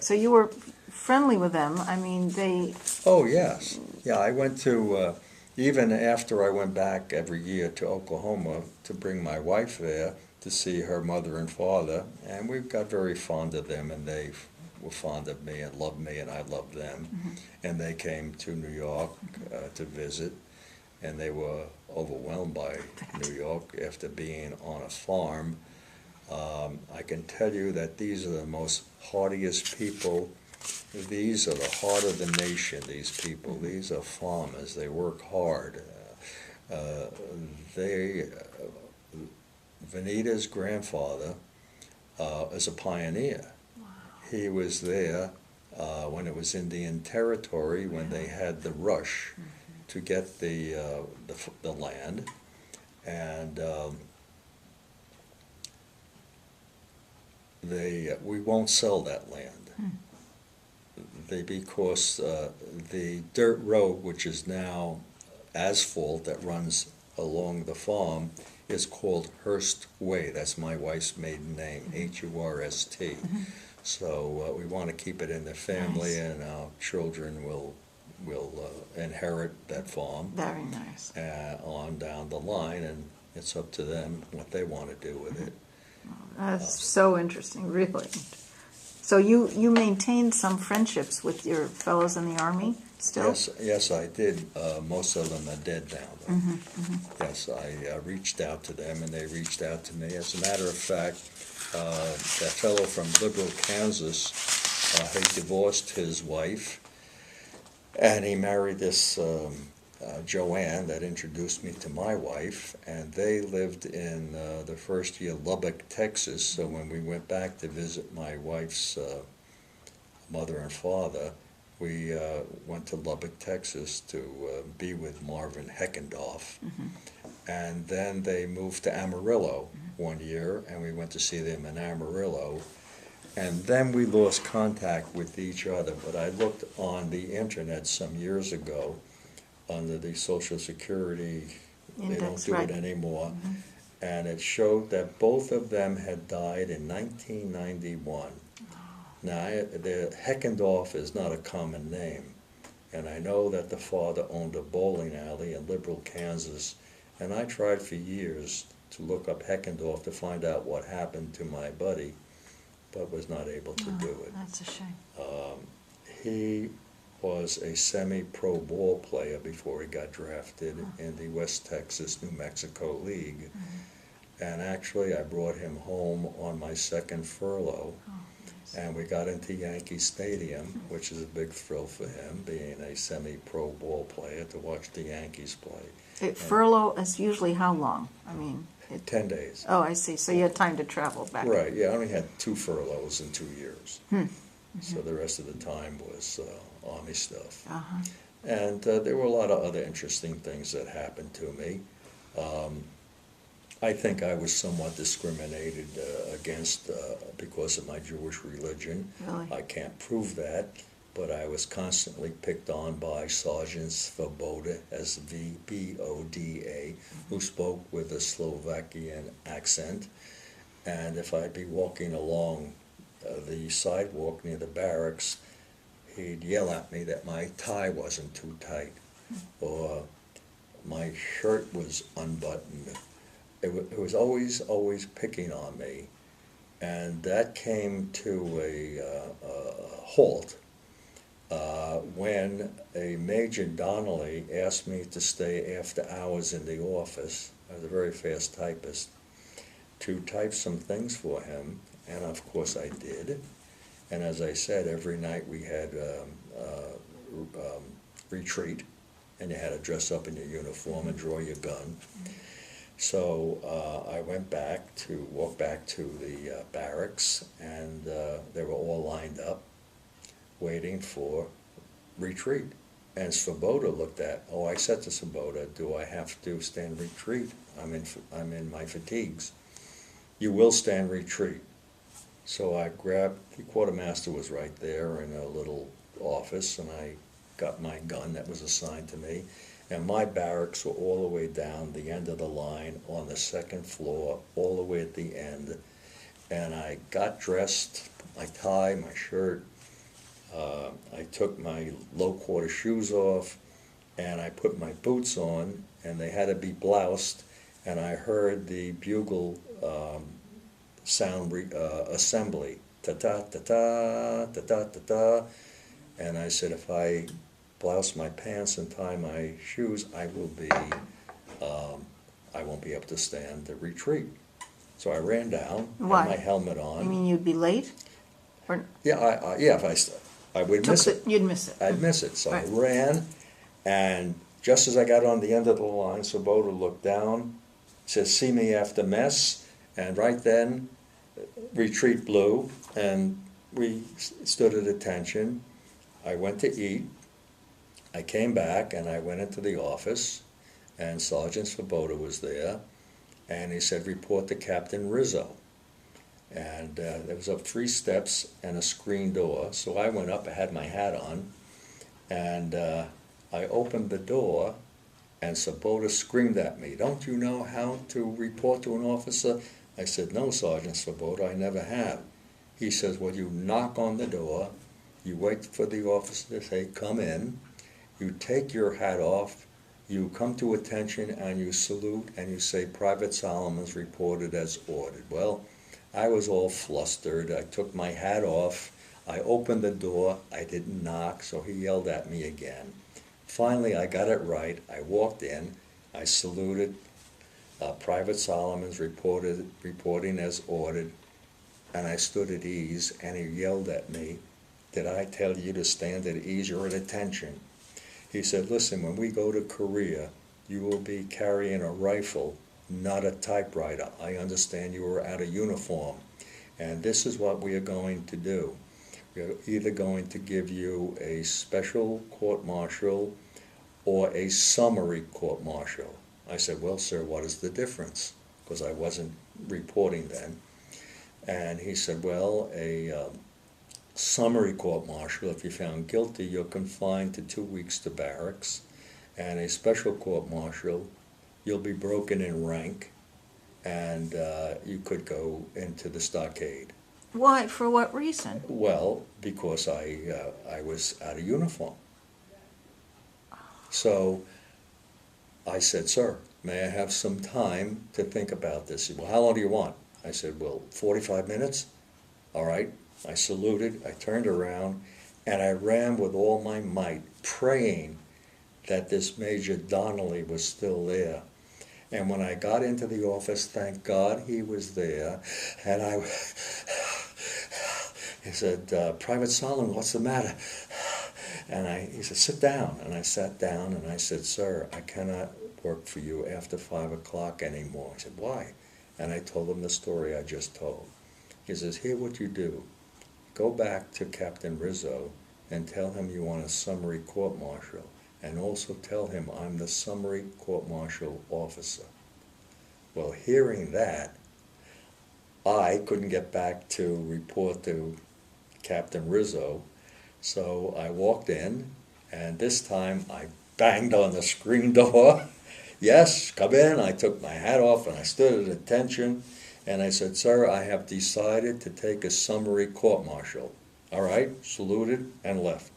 So you were friendly with them. I mean, they... oh yes, yeah. I went to even after I went back every year to Oklahoma to bring my wife there to see her mother and father, and we got very fond of them, and they were fond of me and loved me, and I loved them. And they came to New York to visit, and they were overwhelmed by New York after being on a farm. I can tell you that these are the most hardiest people. These are the heart of the nation, these people. These are farmers. They work hard. Vanita's grandfather is a pioneer. Wow. He was there when it was Indian Territory, when they had the rush to get the land. And we won't sell that land. Because the dirt road, which is now asphalt that runs along the farm, is called Hurst Way. That's my wife's maiden name, Hurst. So we want to keep it in the family, Nice. and our children will inherit that farm Very nice. on down the line, and it's up to them what they want to do with it. That's so interesting, really. So you maintained some friendships with your fellows in the Army still? Yes, I did. Most of them are dead now, though. Yes, I reached out to them, and they reached out to me. As a matter of fact, that fellow from Liberal, Kansas, he divorced his wife, and he married this Joanne that introduced me to my wife, and they lived in the first year Lubbock, Texas. So when we went back to visit my wife's mother and father, we went to Lubbock, Texas to be with Marvin Heckendorf. And then they moved to Amarillo one year, and we went to see them in Amarillo. And then we lost contact with each other. But I looked on the internet some years ago under the Social Security, they don't Index, do right. it anymore, and it showed that both of them had died in 1991. Now, the Heckendorf is not a common name, and I know that the father owned a bowling alley in Liberal, Kansas, and I tried for years to look up Heckendorf to find out what happened to my buddy, but was not able to do it. That's a shame. He was a semi-pro ball player before he got drafted in the West Texas, New Mexico League. And actually, I brought him home on my second furlough, and we got into Yankee Stadium, which is a big thrill for him, being a semi-pro ball player, to watch the Yankees play. Furlough is usually how long? 10 days. Oh, I see. So you had time to travel back. Right, yeah, I only had 2 furloughs in 2 years. So the rest of the time was Army stuff. And there were a lot of other interesting things that happened to me. I think I was somewhat discriminated against because of my Jewish religion. Really? I can't prove that, but I was constantly picked on by Sergeant Svoboda, S-V-B-O-D-A, who spoke with a Slovakian accent. And if I'd be walking along the sidewalk near the barracks, he'd yell at me that my tie wasn't too tight, or my shirt was unbuttoned. It was always picking on me, and that came to a halt when a Major Donnelly asked me to stay after hours in the office. I was a very fast typist, to type some things for him, and of course I did. And as I said, every night we had retreat, and you had to dress up in your uniform and draw your gun. So I walked back to the barracks, and they were all lined up, waiting for retreat. And Svoboda looked at, I said to Svoboda, do I have to stand retreat? I'm in my fatigues. You will stand retreat. So I grabbed, the quartermaster was right there in a little office, and I got my gun that was assigned to me. And my barracks were all the way down the end of the line on the second floor, all the way at the end. And I got dressed, my tie, my shirt. I took my low quarter shoes off, and I put my boots on, and they had to be bloused, and I heard the bugle sound assembly, ta-ta, ta-ta, ta-ta, ta-ta, and I said, if I blouse my pants and tie my shoes, I won't be able to stand the retreat. So I ran down, Why? had my helmet on. You mean you'd be late? Or Yeah, yeah, I would miss it. you'd miss it. I'd miss it. So Right. I ran, and just as I got on the end of the line, Svoboda looked down, said, "See me after mess," and right then, retreat blew, and we stood at attention. I went to eat. I came back, and I went into the office, and Sergeant Svoboda was there, and he said, "Report to Captain Rizzo." And there was up 3 steps and a screen door. So I went up, I had my hat on, and I opened the door, and Svoboda screamed at me, "Don't you know how to report to an officer?" I said, "No, Sergeant Svoboda, I never have." He says, "Well, you knock on the door, you wait for the officer to say, 'Come in,' you take your hat off, you come to attention, and you salute, and you say, 'Private Solomons reported as ordered.'" Well, I was all flustered. I took my hat off. I opened the door. I didn't knock, so he yelled at me again. Finally, I got it right. I walked in. I saluted. Private Solomons reporting as ordered. And I stood at ease, and he yelled at me, "Did I tell you to stand at ease or at attention?" He said, "Listen, when we go to Korea, you will be carrying a rifle, not a typewriter. I understand you are out of uniform, and this is what we are going to do. We are either going to give you a special court-martial or a summary court-martial." I said, "Well, sir, what is the difference?" Because I wasn't reporting then. And he said, "Well, a summary court-martial, if you're found guilty, you're confined to 2 weeks to barracks, and a special court-martial, you'll be broken in rank, and you could go into the stockade." Why? For what reason? Well, because I was out of uniform. So I said, "Sir, may I have some time to think about this?" He said, "Well, how long do you want?" I said, "Well, 45 minutes. All right." I saluted, I turned around, and I ran with all my might, praying that this Major Donnelly was still there. And when I got into the office, thank God he was there, and he said, "Private Solomon, what's the matter?" And he said, "Sit down." And I sat down, and I said, "Sir, I cannot work for you after 5 o'clock anymore." He said, "Why?" And I told him the story I just told. He says, "Hear what you do. Go back to Captain Rizzo and tell him you want a summary court-martial, and also tell him I'm the summary court-martial officer." Well, hearing that, I couldn't get back to report to Captain Rizzo, so I walked in, and this time I banged on the screen door. "Yes, come in." I took my hat off, and I stood at attention, and I said, "Sir, I have decided to take a summary court-martial." "All right," saluted, and left.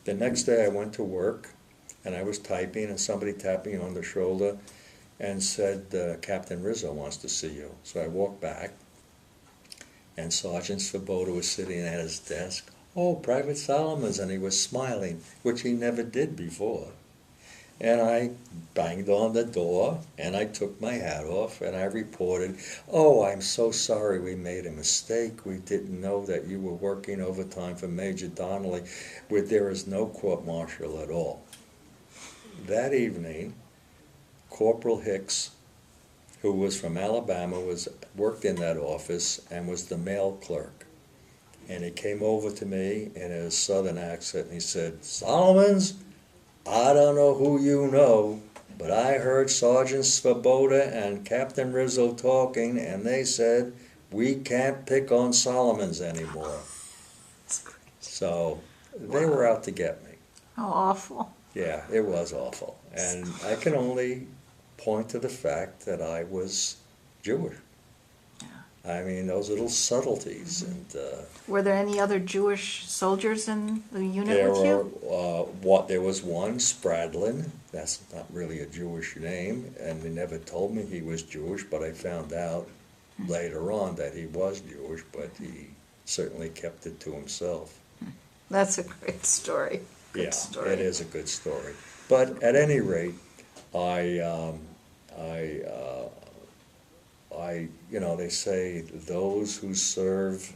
The next day I went to work, and I was typing, and somebody tapped me on the shoulder and said, "Captain Rizzo wants to see you." So I walked back, and Sergeant Svoboda was sitting at his desk. "Oh, Private Solomons," and he was smiling, which he never did before. And I banged on the door, and I took my hat off, and I reported, "Oh, I'm so sorry, we made a mistake. We didn't know that you were working overtime for Major Donnelly, where there is no court-martial at all." That evening, Corporal Hicks, who was from Alabama, worked in that office and was the mail clerk. And he came over to me in a southern accent, and he said, "Solomons, I don't know who you know, but I heard Sergeant Svoboda and Captain Rizzo talking, and they said, we can't pick on Solomons anymore." So they were out to get me. How awful. Yeah, it was awful. And I can only point to the fact that I was Jewish. I mean, those little subtleties. And Were there any other Jewish soldiers in the unit there with you? there was one, Spradlin. That's not really a Jewish name, and they never told me he was Jewish, but I found out later on that he was Jewish, but he certainly kept it to himself. That's a great story. Good Yeah, story. it is a good story. But at any rate, they say those who serve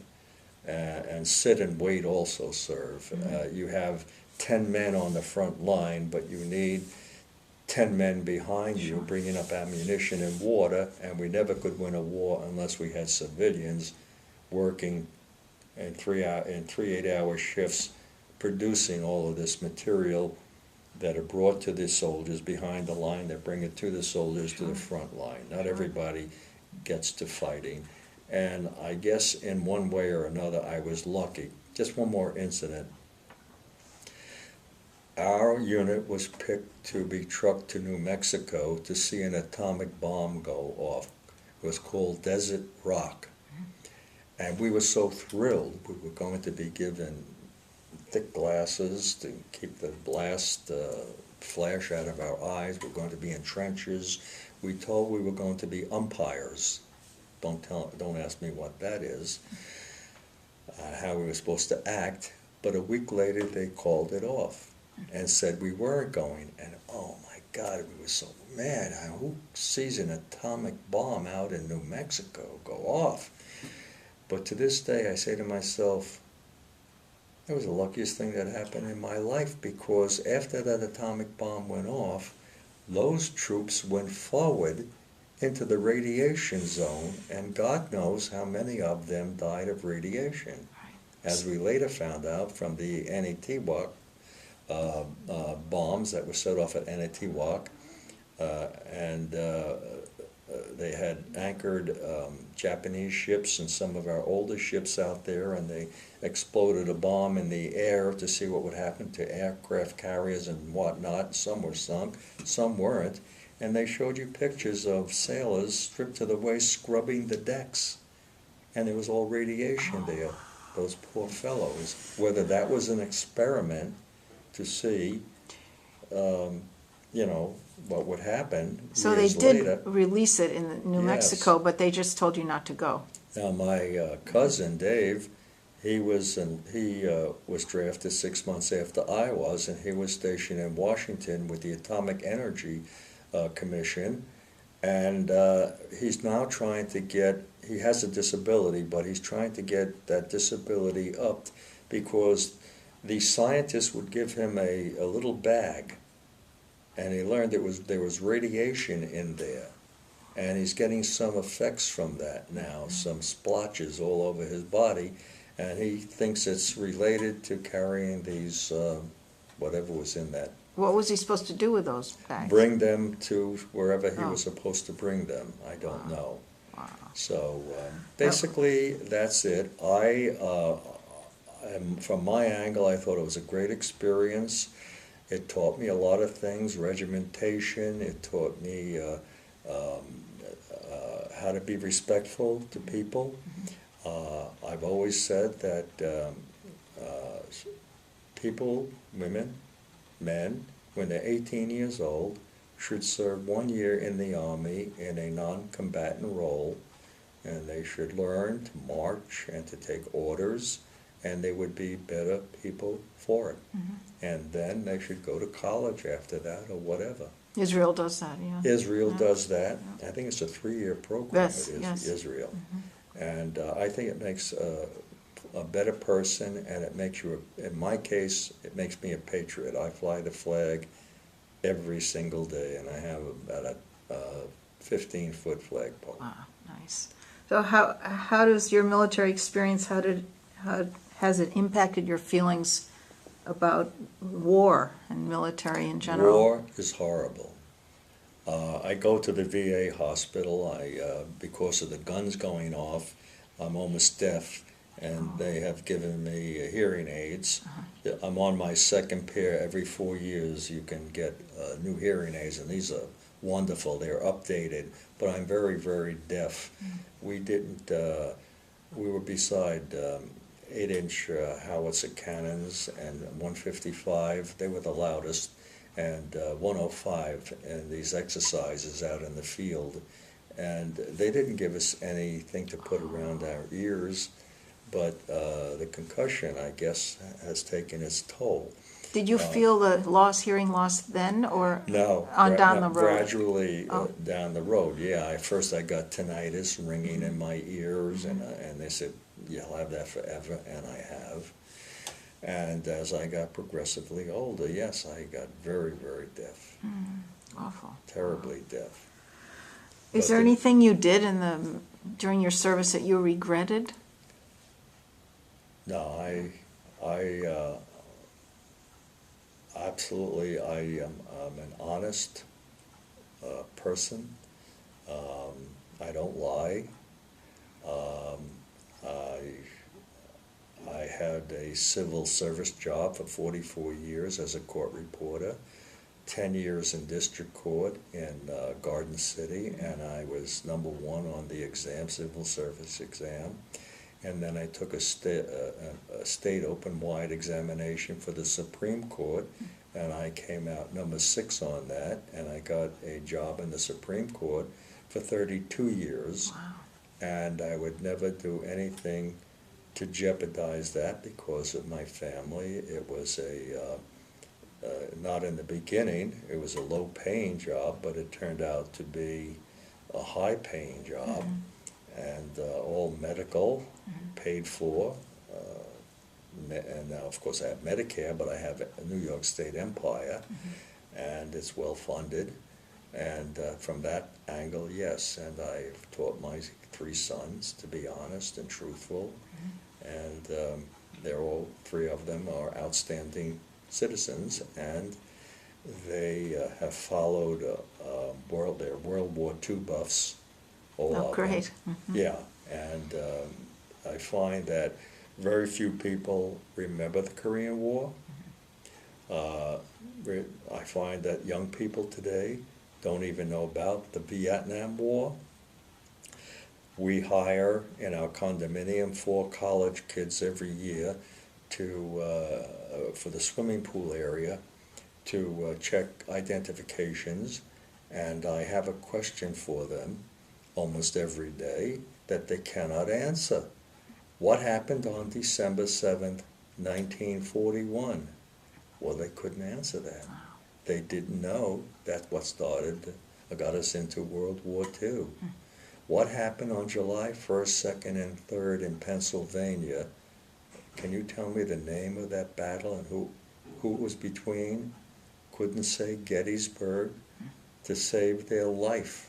and sit and wait also serve. You have 10 men on the front line, but you need 10 men behind you bringing up ammunition and water, and we never could win a war unless we had civilians working in 3 8-hour shifts producing all of this material that are brought to the soldiers behind the line, that bring it to the soldiers to the front line. Not everybody gets to fighting. And I guess in one way or another I was lucky. Just one more incident. Our unit was picked to be trucked to New Mexico to see an atomic bomb go off. It was called Desert Rock. And we were so thrilled. We were going to be given thick glasses to keep the blast flash out of our eyes. We're going to be in trenches. We told we were going to be umpires. Don't ask me what that is, how we were supposed to act. But a week later, they called it off and said we weren't going. And oh my God, we were so mad. Who sees an atomic bomb out in New Mexico go off? But to this day, I say to myself, it was the luckiest thing that happened in my life, because after that atomic bomb went off, those troops went forward into the radiation zone, and God knows how many of them died of radiation. As we later found out from the Anahuac bombs that were set off at Anahuac, and they had anchored Japanese ships and some of our older ships out there, and they exploded a bomb in the air to see what would happen to aircraft carriers and whatnot. Some were sunk, some weren't. And they showed you pictures of sailors stripped to the waist scrubbing the decks. And there was all radiation there, those poor fellows. Whether that was an experiment to see, what would happen So they years did later. release it in New Yes. Mexico, but they just told you not to go. Now, my cousin Dave, he was drafted 6 months after I was, and he was stationed in Washington with the Atomic Energy Commission, and he's now trying to get. He has a disability, but he's trying to get that disability upped, because the scientists would give him a little bag, and he learned there was radiation in there. And he's getting some effects from that now, some splotches all over his body, and he thinks it's related to carrying these, whatever was in that. What was he supposed to do with those bags? Bring them to wherever he Oh. was supposed to bring them. I don't know. Wow. So basically, that's it. From my angle, I thought it was a great experience. It taught me a lot of things, regimentation. It taught me how to be respectful to people. I've always said that people, women, men, when they're 18 years old, should serve 1 year in the Army in a non-combatant role, and they should learn to march and to take orders, and they would be better people for it. And then they should go to college after that or whatever. Israel does that, yeah. Israel Yeah. does that. I think it's a 3-year program. Yes, It is yes. Israel. And I think it makes a better person, and it makes you, in my case, it makes me a patriot. I fly the flag every single day, and I have about a 15-foot flagpole. Wow, nice. So how does your military experience, how has it impacted your feelings about war and military in general? War is horrible. I go to the VA hospital. Because of the guns going off, I'm almost deaf, and they have given me hearing aids. I'm on my second pair. Every 4 years you can get new hearing aids, and these are wonderful. They're updated, but I'm very, very deaf. we didn't, we were beside 8-inch howitzer cannons and 155, they were the loudest, and 105 in these exercises out in the field. And they didn't give us anything to put around our ears, but the concussion, I guess, has taken its toll. Did you feel the hearing loss then, or No, down the road? gradually down the road. Yeah, first I got tinnitus ringing in my ears, and they said you'll have that forever, and I have. And as I got progressively older, yes, I got very, very deaf. Awful. Terribly deaf. Is But there anything you did during your service that you regretted? No, I absolutely, I'm an honest person. I don't lie. I had a civil service job for 44 years as a court reporter, 10 years in district court in Garden City, and I was #1 on the exam, civil service exam. And then I took a state open-wide examination for the Supreme Court, and I came out #6 on that, and I got a job in the Supreme Court for 32 years. Wow. And I would never do anything to jeopardize that because of my family. It was not in the beginning, it was a low-paying job, but it turned out to be a high-paying job. And all medical, paid for, and now of course I have Medicare, but I have a New York State Empire, and it's well funded, and from that angle, yes, and I've taught my 3 sons to be honest and truthful, and they're all 3 of them are outstanding citizens, and they have followed they're World War II buffs. All Oh, of great. them. Yeah, and I find that very few people remember the Korean War. I find that young people today don't even know about the Vietnam War. We hire in our condominium 4 college kids every year for the swimming pool area to check identifications, and I have a question for them almost every day that they cannot answer. What happened on December 7th, 1941? Well, they couldn't answer that. They didn't know that's what got us into World War II. What happened on July 1st, 2nd, and 3rd in Pennsylvania? Can you tell me the name of that battle and who it was between? Couldn't say. Gettysburg, to save their life.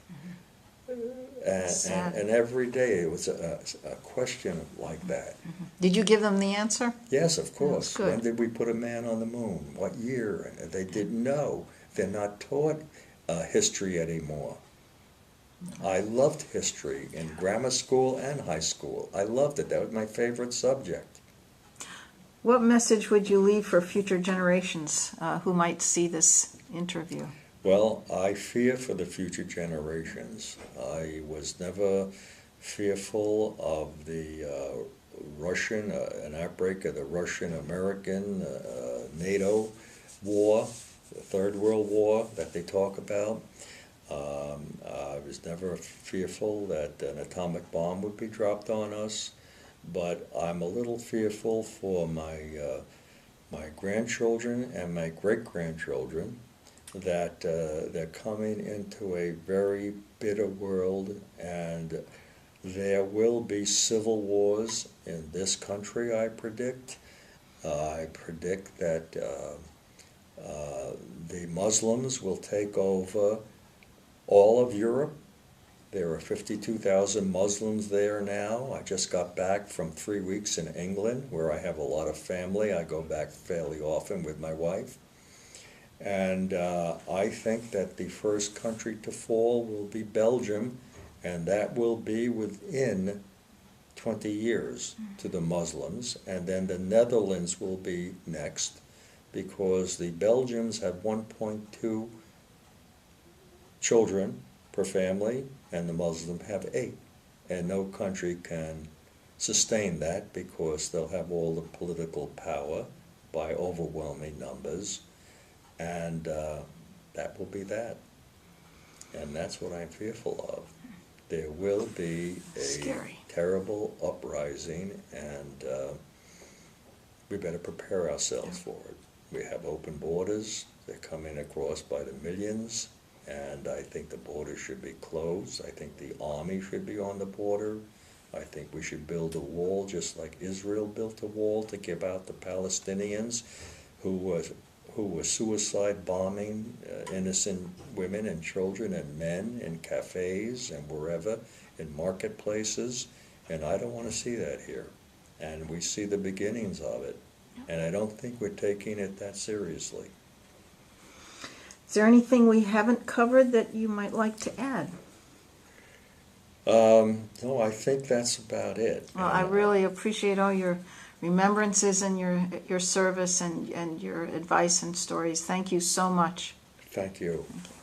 And every day it was a question like that. Did you give them the answer? Yes, of course. Good. When did we put a man on the moon? What year? And they didn't know. They're not taught history anymore. I loved history in grammar school and high school. I loved it. That was my favorite subject. What message would you leave for future generations who might see this interview? Well, I fear for the future generations. I was never fearful of the an outbreak of the Russian-American NATO war, the Third World War that they talk about. I was never fearful that an atomic bomb would be dropped on us, but I'm a little fearful for my grandchildren and my great-grandchildren that they're coming into a very bitter world, and there will be civil wars in this country, I predict. I predict that the Muslims will take over all of Europe. There are 52,000 Muslims there now. I just got back from 3 weeks in England, where I have a lot of family. I go back fairly often with my wife. And I think that the first country to fall will be Belgium, and that will be within 20 years to the Muslims. And then the Netherlands will be next, because the Belgians have 1.2 children per family, and the Muslims have 8. and no country can sustain that because they'll have all the political power by overwhelming numbers, and that will be that. And that's what I'm fearful of. There will be a Scary. terrible uprising, and we better prepare ourselves for it. We have open borders. They're coming across by the millions, and I think the border should be closed. I think the army should be on the border. I think we should build a wall just like Israel built a wall to keep out the Palestinians who were suicide bombing innocent women and children and men in cafes and wherever, in marketplaces, and I don't want to see that here. And we see the beginnings of it, and I don't think we're taking it that seriously. Is there anything we haven't covered that you might like to add? No, I think that's about it. Well, I really appreciate all your remembrances and your service and your advice and stories. Thank you so much. Thank you. Thank you.